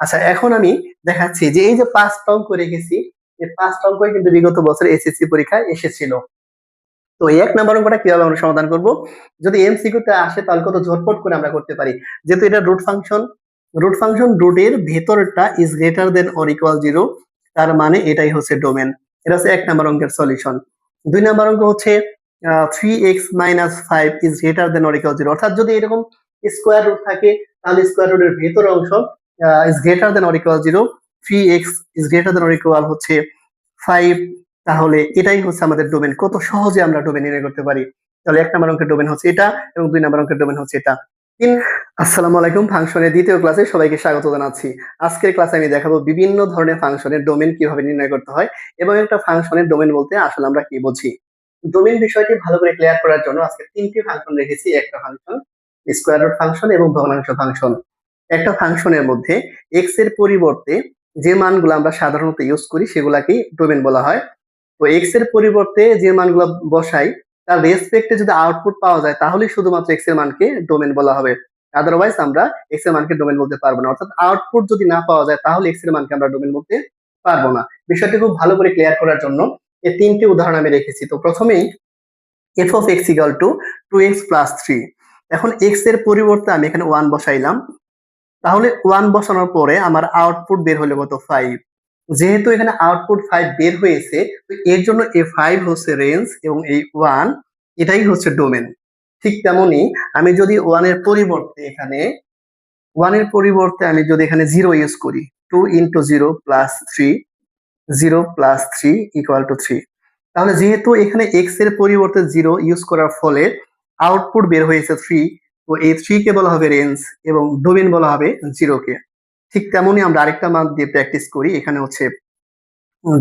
আচ্ছা, এখন আমি দেখাচ্ছি যে এই যে 5টা অঙ্ক রেখেছি, এই 5টা অঙ্কই কিন্তু বিগত বছর এসএসসি পরীক্ষায় এসেছিল। তো এই 1 নম্বর অঙ্কটা কিভাবে আমরা সমাধান করব? যদি এমসিকিউ তে আসে তাহলে কত ঝটপট করে আমরা করতে পারি। যেহেতু এটা রুট ফাংশন রুটের ভেতরটা is greater than or equal 0, তার মানে এটাই হচ্ছে ডোমেন। এটা হচ্ছে 1 নম্বর অঙ্কের সলিউশন। 2 নম্বর অঙ্ক হচ্ছে 3x - 5 is greater than or equal 0, অর্থাৎ যদি এরকম স্কোয়ার রুট থাকে তাহলে স্কোয়ার রুটের ভেতর অংশ is greater than or equal 0, 3x is greater than or equal হচ্ছে 5, তাহলে এটাই হচ্ছে আমাদের ডোমেন। কত সহজে আমরা ডোমেন নির্ণয় করতে পারি। তাহলে 1 নম্বর অঙ্কের ডোমেন হচ্ছে এটা এবং 2 নম্বর অঙ্কের ডোমেন হচ্ছে এটা। আসসালামু আলাইকুম, ফাংশনের দ্বিতীয় ক্লাসে সবাইকে স্বাগত জানাচ্ছি। আজকের ক্লাসে আমি দেখাবো বিভিন্ন ধরনের ফাংশনের ডোমেন কিভাবে নির্ণয় করতে হয় এবং একটা ফাংশনের ডোমেন বলতে আসলে আমরা কি বুঝি। ডোমেন বিষয়টি ভালো করে ক্লিয়ার করার জন্য আজকে 3টি ফাংশন রেখেছি। একটা ফাংশন স্কোয়ার রুট ফাংশন এবং ভগ্নাংশ ফাংশন। একটা ফাংশনের মধ্যে এক্স এর পরিবর্তে যে মানগুলো আমরা সাধারণত ইউজ করি সেগুলাকেই ডোমেন বলা হয়। তো এক্স এর পরিবর্তে যে মানগুলো বসাই তার রেসপেক্টে যদি আউটপুট পাওয়া যায় তাহলে শুধুমাত্র এক্স এর মানকে ডোমেন বলা হবে। আদারওয়াইজ আমরা এক্স এর মানকে ডোমেন বলতে পারবো না, অর্থাৎ আউটপুট যদি না পাওয়া যায় তাহলে এক্স এর মানকে আমরা ডোমেন বলতে পারবো না। বিষয়টি খুব ভালো করে ক্লিয়ার করার জন্য এই 3টি উদাহরণ আমি রেখেছি। তো প্রথমেই F of x equal to 2x + 3। এখন এক্স এর পরিবর্তে আমি এখানে 1 বসাইলাম, তাহলে 1 বসানোর পরে আমার আউটপুট বের হলো কত? 5। যেহেতু এখানে আউটপুট 5 বের হয়েছে, তো এর জন্য এই 5 হচ্ছে রেঞ্জ এবং এই 1 এটাই হচ্ছে ডোমেন। ঠিক তেমনি আমি যদি 1 এর পরিবর্তে আমি যদি এখানে 0 ইউজ করি, 2 × 0 + 3, 0 + 3 = 3, তাহলে যেহেতু এখানে এক্স এর পরিবর্তে 0 ইউজ করার ফলে আউটপুট বের হয়েছে 3, তো এই 3 কে বলা হবে রেঞ্জ এবং ডোমেন বলা হবে 0 কে। ঠিক তেমনি আমরা আরেকটা মান দিয়ে প্র্যাকটিস করি। এখানে হচ্ছে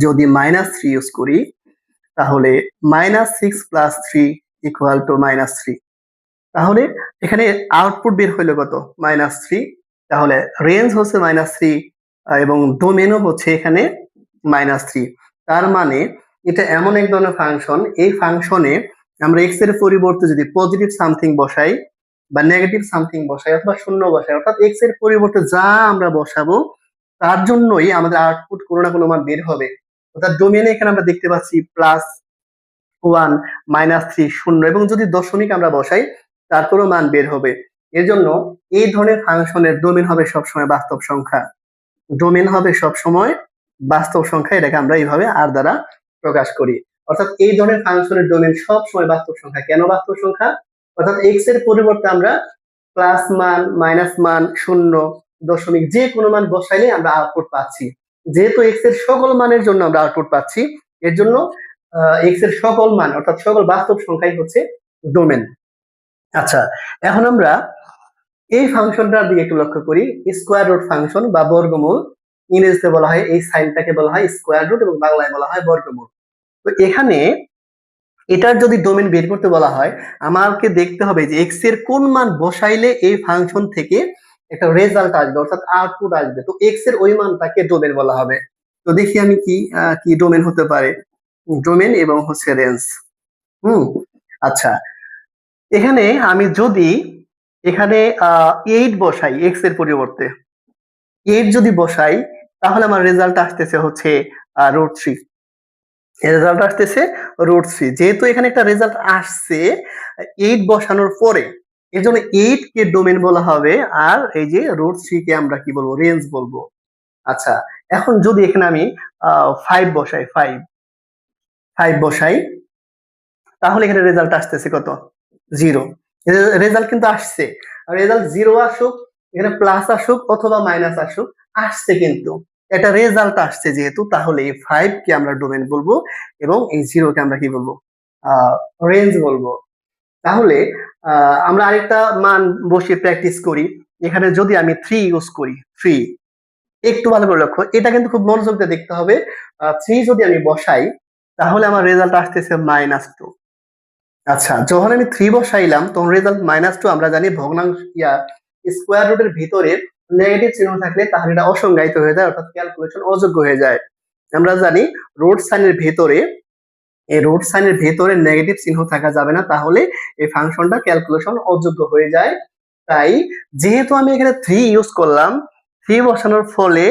যদি -3 ইউজ করি তাহলে -6 + 3 = -3, তাহলে এখানে আউটপুট বের হইলো কত? -3, তাহলে রেঞ্জ হচ্ছে -3 এবং ডোমেনও হচ্ছে এখানে -3। তার মানে এটা এমন এক ধরনের ফাংশন, এই ফাংশনে আমরা এক্স এর পরিবর্তে যদি পজিটিভ সামথিং বসাই বা নেগেটিভ সামথিং বসাই অথবা শূন্য বসাই, অর্থাৎ এক্স এর পরিবর্তে যা আমরা বসাবো তার জন্যই আমাদের আউটপুট কোনো না কোনো মান বের হবে। অর্থাৎ ডোমেনে এখানে আমরা দেখতে পাচ্ছি +1 -3 0, এবং যদি দশমিক আমরা বসাই তারপরও মান বের হবে। এর জন্য এই ধরনের ফাংশনের ডোমেন হবে সবসময় বাস্তব সংখ্যা। ডোমেন হবে সবসময় বাস্তব সংখ্যা, এটাকে আমরা এইভাবে আর দ্বারা প্রকাশ করি। অর্থাৎ এই ধরনের ফাংশনের ডোমেন সবসময় বাস্তব সংখ্যা। কেন বাস্তব সংখ্যা? অর্থাৎ এক্স এর পরিবর্তে আমরা প্লাস মান, মাইনাস মান, শূন্য, দশমিক যে কোনো মান বসাইলে আমরা আউটপুট পাচ্ছি। যেহেতু এক্স এর সকল মানের জন্য আমরা আউটপুট পাচ্ছি, এর জন্য এক্স এর সকল মান অর্থাৎ সকল বাস্তব সংখ্যাই হচ্ছে ডোমেন। আচ্ছা, এখন আমরা এই ফাংশনটার দিকে একটু লক্ষ্য করি। স্কোয়ার রুট ফাংশন বা বর্গমূল, ইংরেজিতে বলা হয় এই সাইনটাকে বলা হয় স্কোয়ার রুট এবং বাংলায় বলা হয় বর্গমূল। তো এখানে এটার যদি ডোমেন বের করতে বলা হয়, আমাকে দেখতে হবে যে এক্স এর কোন মান বসাইলে এই ফাংশন থেকে একটা রেজাল্ট আসবে অর্থাৎ আউটপুট আসবে। তো এক্স এর ওই মানটাকে ডোমেন বলা হবে। তো দেখি আমি কি ডোমেন হতে পারে। ডোমেন এবং হচ্ছে রেঞ্জ। আচ্ছা, এখানে আমি যদি এখানে 8 বসাই এক্স এর পরিবর্তে, 8 যদি বসাই তাহলে আমার রেজাল্ট আসতেছে হচ্ছে √3। রেজাল্ট আসতেছে √3। যেহেতু এখানে একটা রেজাল্ট আসছে 8 বসানোর পরে, এর জন্য 8 কে ডোমেন বলা হবে আর এই যে √3 কে আমরা কি বলবো? রেঞ্জ বলবো। আচ্ছা, এখন যদি এখানে আমি 5 বসাই, 5 বসাই তাহলে এখানে রেজাল্ট আসতেছে কত? 0। রেজাল্ট কিন্তু আসছে। রেজাল্ট 0 আসুক, এখানে প্লাস আসুক অথবা মাইনাস আসুক, আসছে কিন্তু এটা রেজাল্ট আসছে যেহেতু, তাহলে এই 5 কে আমরা ডোমেন বলবো এবং এই 0 কে আমরা কি বলবো? রেঞ্জ বলবো। তাহলে আমরা আরেকটা মান বসিয়ে প্র্যাকটিস করি। এখানে যদি আমি 3 ইউজ করি, 3 একটু ভালো করে লক্ষ্য, এটা কিন্তু খুব মনোযোগ দিয়ে দেখতে হবে। 3 যদি আমি বসাই তাহলে আমার রেজাল্ট আসতেছে -2। আচ্ছা, যখন আমি 3 বসাইলাম তখন রেজাল্ট -2। আমরা জানি ভগ্নাংশ স্কোয়ার রুটের ভিতরে নেগেটিভ চিহ্ন থাকলে তাহলে এটা অসংজ্ঞায়িত হয়ে যায় অর্থাৎ ক্যালকুলেশন অযোগ্য হয়ে যায়। আমরা জানি রুট সাইনের ভেতরে নেগেটিভ চিহ্ন থাকা যাবে না, তাহলে এই ফাংশনটা ক্যালকুলেশন অযোগ্য হয়ে যায়। তাই যেহেতু আমি এখানে 3 ইউজ করলাম, 3 বসানোর ফলে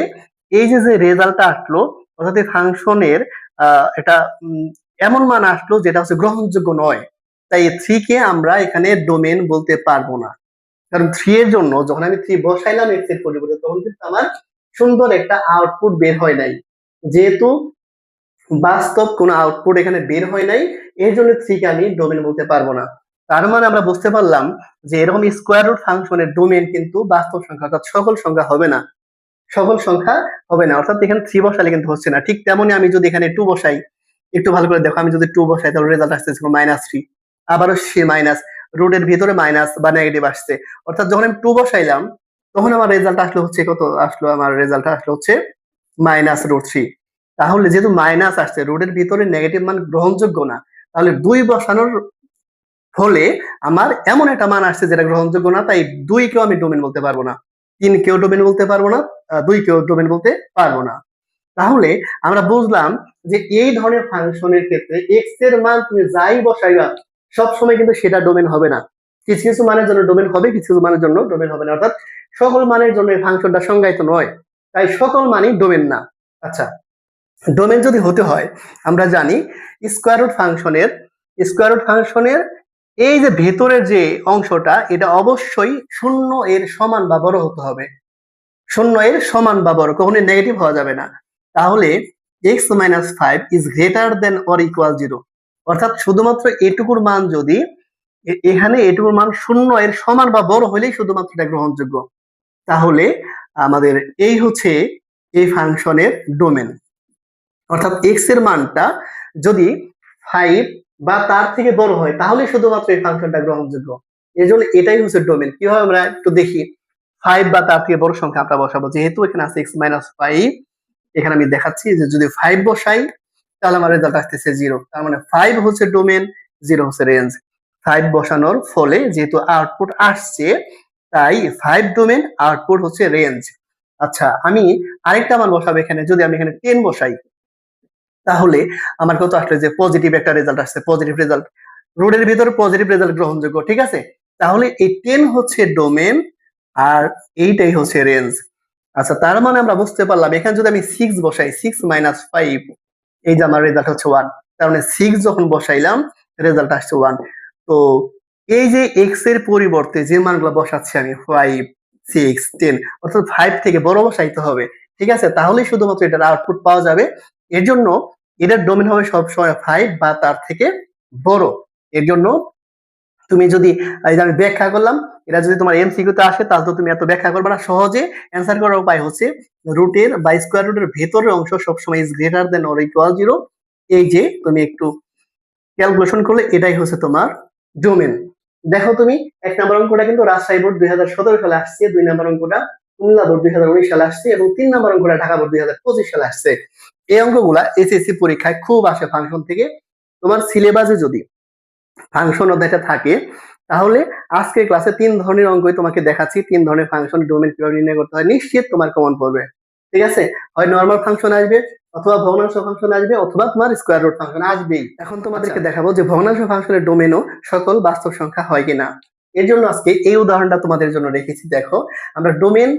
এই যে রেজাল্টটা আসলো, অর্থাৎ এই ফাংশনের এটা এমন মান আসলো যেটা হচ্ছে গ্রহণযোগ্য নয়। তাই 3 কে আমরা এখানে ডোমেন বলতে পারবো না। কারণ 3 এর জন্য যখন আমি 3 বসাইলাম x এর পরিবর্তে, তখন কিন্তু আমার সুন্দর একটা আউটপুট বের হয় নাই। যেহেতু বাস্তব কোনো আউটপুট এখানে বের হয় নাই, এর জন্য 3 কে আমি ডোমেন বলতে পারবো না। তার মানে আমরা বুঝতে পারলাম যে এরকম স্কোয়ার রুট ফাংশনের ডোমেন কিন্তু বাস্তব সংখ্যা অর্থাৎ সকল সংখ্যা হবে না। সকল সংখ্যা হবে না, অর্থাৎ এখানে 3 বসালে কিন্তু হচ্ছে না। ঠিক তেমনি আমি যদি এখানে 2 বসাই, একটু ভালো করে দেখো, আমি যদি 2 বসাই তাহলে রেজাল্ট আসতেছে -3। আবারও সে মাইনাস, রুটের ভিতরে মাইনাস বা নেগেটিভ আসছে। অর্থাৎ যখন আমি 2 বসাইলাম, তখন আমার রেজাল্ট আসলো হচ্ছে কত আসলো, আমার রেজাল্ট আসলো হচ্ছে -√3। তাহলে যেহেতু মাইনাস আসছে, রুটের ভিতরে নেগেটিভ মান গ্রহণযোগ্য না, তাহলে 2 বসানোর ফলে আমার এমন একটা মান আসছে যেটা গ্রহণযোগ্য না। তাই 2 কেও আমি ডোমেন বলতে পারবো না, 3 কেও ডোমেন বলতে পারবো না, 2 কেও ডোমেন বলতে পারবো না। তাহলে আমরা বুঝলাম যে এই ধরনের ফাংশনের ক্ষেত্রে x এর মান তুমি যাই বসাইবা, সব সময় কিন্তু সেটা ডোমেন হবে না। কিছু কিছু মানের জন্য ডোমেন হবে, কিছু কিছু মানের জন্য ডোমেন হবে না। অর্থাৎ সকল মানের জন্য এই ফাংশনটা সংজ্ঞায়িত নয়, তাই সকল মানই ডোমেন না। আচ্ছা, ডোমেন যদি হতে হয়, আমরা জানি স্কোয়ার রুট ফাংশনের এই যে ভেতরের যে অংশটা, এটা অবশ্যই 0 এর সমান বা বড় হতে হবে। 0 এর সমান বা বড়, কখনোই নেগেটিভ হওয়া যাবে না। তাহলে x - 5 is greater than or equal 0। অর্থাৎ শুধুমাত্র এটুকুর মান যদি এখানে এটুকুর মান 0 এর সমান বা বড় হলেই শুধুমাত্র এটা গ্রহণযোগ্য। তাহলে আমাদের এই হচ্ছে এই ফাংশনের ডোমেন। অর্থাৎ x এর মানটা যদি 5 বা তার থেকে বড় হয়, তাহলে শুধুমাত্র এই ফাংশনটা গ্রহণযোগ্য। এজন্য এটাই হচ্ছে ডোমেন। কিভাবে আমরা একটু দেখি। 5 বা তার থেকে বড় সংখ্যা আমরা বসাবো, যেহেতু এখানে আছে x - 5, এখানে আমি দেখাচ্ছি যে যদি 5 বসাই তাহলে আমার রেজাল্ট আসতেছে 0। তার মানে 5 হচ্ছে ডোমেন, 0 হচ্ছে রেঞ্জ। 5 বসানোর ফলে যেহেতু আউটপুট আসছে, তাই 5 ডোমেন, আউটপুট হচ্ছে রেঞ্জ। আচ্ছা, আমি আরেকটা মান বসাবো এখানে। যদি আমি এখানে 10 বসাই, তাহলে আমার কত আসলে যে পজিটিভ একটা রেজাল্ট আসছে, পজিটিভ রেজাল্ট। রোডের ভিতরে পজিটিভ রেজাল্ট গ্রহণযোগ্য, ঠিক আছে। তাহলে এই 10 হচ্ছে ডোমেন আর এইটাই হচ্ছে রেঞ্জ। আচ্ছা, তার মানে আমরা বুঝতে পারলাম এখানে যদি আমি 6 বসাই, 6 - 5, এই যে আমার রেজাল্ট হচ্ছে 1। তার মানে 6 যখন বসাইলাম, রেজাল্ট আসছে 1। তো এই যে x এর পরিবর্তে যে মানগুলো বসাচ্ছি আমি 5, 6, 10, অর্থাৎ 5 থেকে বড় বসাইতে হবে, ঠিক আছে। তাহলেই শুধুমাত্র এটার আউটপুট পাওয়া যাবে। এর জন্য এটার ডোমেন হবে সবসময় 5 বা তার থেকে বড়। এর জন্য তুমি যদি, এই যে আমি ব্যাখ্যা করলাম, এটা যদি তোমার এমসিকিউ তে আসে, তাহলে তো তুমি এত ব্যাখ্যা করবে না। সহজে অ্যান্সার করার উপায় হচ্ছে রুটের বা স্কোয়ার রুটের ভেতরের অংশ সবসময় is greater than or equal 0। এই যে তুমি একটু ক্যালকুলেশন করলে এটাই হচ্ছে তোমার ডোমেন। দেখো তুমি 1 নম্বর অঙ্কটা কিন্তু রাজশাহী বোর্ড 2017 সালে আসছে, 2 নম্বর অঙ্কটা কুমিল্লা বোর্ড 2019 সালে আসছে এবং 3 নম্বর অঙ্কটা ঢাকা বোর্ড 2025 সালে আসছে। এই অঙ্কগুলা এসএসসি পরীক্ষায় খুব আসে ফাংশন থেকে। তোমার সিলেবাসে যদি ফাংশন অধ্যায়টা থাকে, তাহলে আজকের ক্লাসে 3 ধরনের অঙ্কই তোমাকে দেখাচ্ছি। 3 ধরনের ফাংশন ডোমেন কিভাবে নির্ণয় করতে হয়, নিশ্চিত তোমার কমন পড়বে, ঠিক আছে। হয় নরমাল ফাংশন আসবে, অথবা ভগ্নাংশ ফাংশন আসবে, অথবা তোমার স্কোয়ার রুট ফাংশন আসবেই। এখন তোমাদেরকে দেখাবো যে ভগ্নাংশ ফাংশনের ডোমেনও সকল বাস্তব সংখ্যা হয় কিনা। এর জন্য আজকে এই উদাহরণটা তোমাদের জন্য রেখেছি। দেখো, আমরা ডোমেন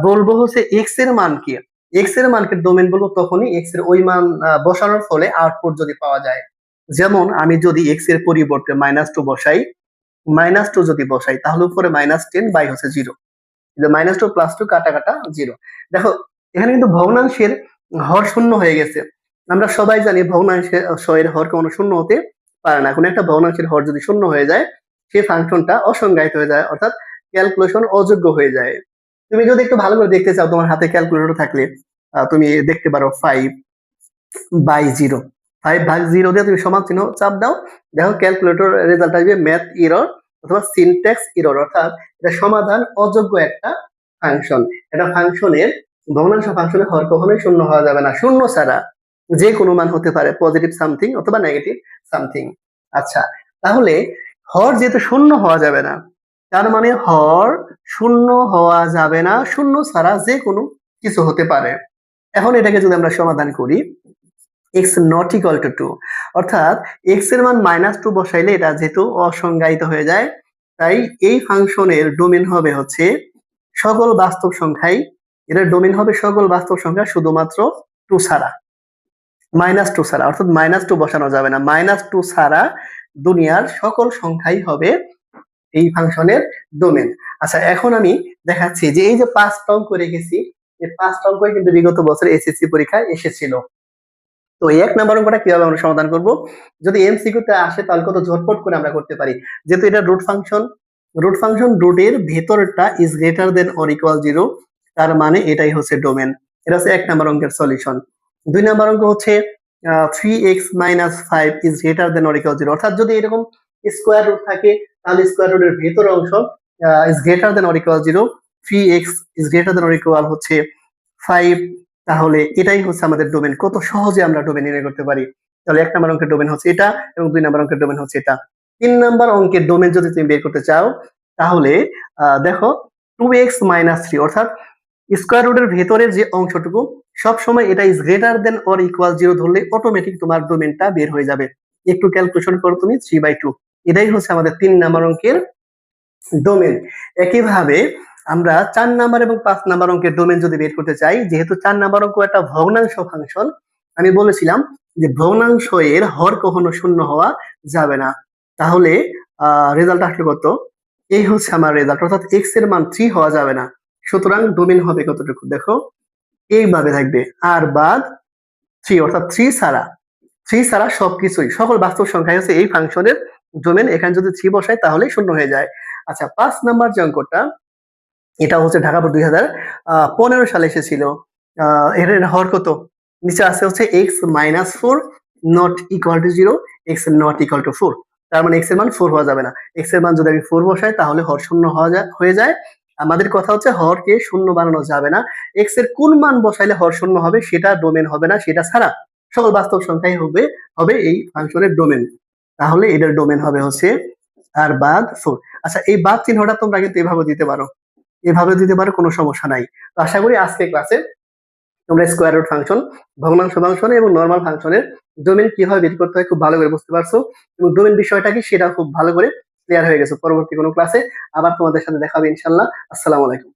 বলবো হচ্ছে এক্স এর মানকে, এক্স এর মানকে ডোমেন বলবো তখনই এক্স এর ওই মান বসানোর ফলে আউটপুট যদি পাওয়া যায়। যেমন আমি যদি এক্স এর পরিবর্তে -2 বসাই, -2 যদি বসাই, তাহলে উপরে -10 বাই হচ্ছে 0। -2 + 2 কাটা কাটা 0। দেখো, এখানে কিন্তু ভগ্নাংশের হর শূন্য হয়ে গেছে। আমরা সবাই জানি ভগ্নাংশের হর কখনো শূন্য হতে পারে না। কোনো একটা ভগ্নাংশের হর যদি শূন্য হয়ে যায়, সেই ফাংশনটা অসংজ্ঞায়িত হয়ে যায়, অর্থাৎ ক্যালকুলেশন অযোগ্য হয়ে যায়। তুমি যদি একটু ভালো করে দেখতে চাও, তোমার হাতে ক্যালকুলেটর থাকলে তুমি দেখতে পারো 5/0, 5/0 দিয়ে তুমি সমান চিহ্ন চাপ দাও, দেখো ক্যালকুলেটর রেজাল্ট আসবে ম্যাথ এরর অথবা সিনট্যাক্স এরর, অর্থাৎ এটা সমাধান অযোগ্য একটা ফাংশন। এটা ফাংশনের ভগ্নাংশ ফাংশনের হর কখনোই শূন্য হওয়া যাবে না। শূন্য ছাড়া যে কোনো মান হতে পারে, পজিটিভ সামথিং অথবা নেগেটিভ সামথিং। আচ্ছা, তাহলে হর যেহেতু শূন্য হওয়া যাবে না, তার মানে হর শূন্য হওয়া যাবে না, শূন্য ছাড়া যে কোনো কিছু হতে পারে। এখন এটাকে যদি আমরা সমাধান করি, x not equal to 2, অর্থাৎ x এর মান -2 বসাইলে এটা যেহেতু অসংজ্ঞায়িত হয়ে যায়, তাই এই ফাংশনের ডোমেন হবে হচ্ছে সকল বাস্তব সংখ্যাই এটার ডোমেন হবে সকল বাস্তব সংখ্যা শুধুমাত্র 2 ছাড়া, -2 ছাড়া, অর্থাৎ -2 বসানো যাবে না। -2 ছাড়া দুনিয়ার সকল সংখ্যাই হবে এই ফাংশনের ডোমেন। আচ্ছা, এখন আমি দেখাচ্ছি যে এই যে 5টা অঙ্ক রেখেছি, এই 5টা অঙ্কই কিন্তু বিগত বছর এসএসসি পরীক্ষায় এসেছিল। তো এই 1 নাম্বার অঙ্কটা কিভাবে আমরা সমাধান করব? যদি এমসিকিউ তে আসে তাহলে কত ঝটপট করে আমরা করতে পারি। যেহেতু এটা রুট ফাংশন রুটের ভেতরটা is greater than or equal 0, তার মানে এটাই হচ্ছে ডোমেন। এটা হচ্ছে 1 নাম্বার অঙ্কের সলিউশন। 2 নাম্বার অঙ্ক হচ্ছে 3x - 5 is greater than or equal 0, অর্থাৎ যদি এরকম স্কয়ার রুট থাকে তাহলে স্কয়ার রুটের ভেতর অংশ is greater than or equal 0, 3x is greater than or equal হচ্ছে 5, তাহলে এটাই হচ্ছে আমাদের ডোমেন। কত সহজে আমরা ডোমেন নির্ণয় করতে পারি। তাহলে 1 নাম্বার অঙ্কের ডোমেন হচ্ছে এটা এবং 2 নাম্বার অঙ্কের ডোমেন হচ্ছে এটা। 3 নাম্বার অঙ্কের ডোমেন যদি তুমি বের করতে চাও তাহলে দেখো 2x - 3, অর্থাৎ স্কয়ার রুটের ভেতরের যে অংশটুকু সব সময় এটা is greater than or equal 0 ধরলে অটোমেটিক তোমার ডোমেনটা বের হয়ে যাবে। একটু ক্যালকুলেশন করো তুমি, 3/2। এটাই হচ্ছে আমাদের 3 নাম্বার অঙ্কের ডোমেন। একইভাবে আমরা 4 নাম্বার এবং 5 নাম্বার অঙ্কের ডোমেন যদি বের করতে চাই, যেহেতু 4 নাম্বার অঙ্ক একটা ভগ্নাংশ ফাংশন, আমি বলেছিলাম যে ভগ্নাংশ এর হর কখনো শূন্য হওয়া যাবে না। তাহলে রেজাল্ট আসলে কত? এই হচ্ছে আমার রেজাল্ট, অর্থাৎ x এর মান 3 হওয়া যাবে না। সুতরাং ডোমেন হবে কতটুকু দেখো, এইভাবে থাকবে আর বাদ 3, অর্থাৎ 3 ছাড়া সবকিছুই, সকল বাস্তব সংখ্যাই হচ্ছে এই ফাংশনের ডোমেন। এখানে যদি 3 বসাই তাহলে শূন্য হয়ে যায়। আচ্ছা, 5 নাম্বার যে অঙ্কটা, এটা হচ্ছে ঢাকা বোর্ড 2015 সালে এসেছিল। এর হর কত? নিচে আছে হচ্ছে x - 4 not equal to 0, x not equal to 4, তার মানে x এর মান 4 হওয়া যাবে না। x এর মান যদি আমি 4 বসাই তাহলে হর শূন্য হয়ে যায়। আমাদের কথা হচ্ছে হরকে শূন্য বানানো যাবে না। x এর কোন মান বসাইলে হর শূন্য হবে সেটা ডোমেন হবে না, সেটা ছাড়া সকল বাস্তব সংখ্যাই হবে এই ফাংশনের ডোমেন। তাহলে এটার ডোমেন হবে হচ্ছে আর বাদ 4। আচ্ছা, এই বাদ চিহ্নটা তোমরা কিন্তু এভাবে দিতে পারো, কোনো সমস্যা নাই। তো আশা করি আজকের ক্লাসে তোমরা স্কয়ার রুট ফাংশন, ভগ্নাংশ ফাংশন এবং নরমাল ফাংশনের ডোমেন কিভাবে বের করতে হয় খুব ভালো করে বুঝতে পারছো, এবং ডোমেন বিষয়টা কি সেটা খুব ভালো করে ক্লিয়ার হয়ে গেছে। পরবর্তী কোনো ক্লাসে আবার তোমাদের সাথে দেখা হবে ইনশাআল্লাহ। আসসালামু আলাইকুম।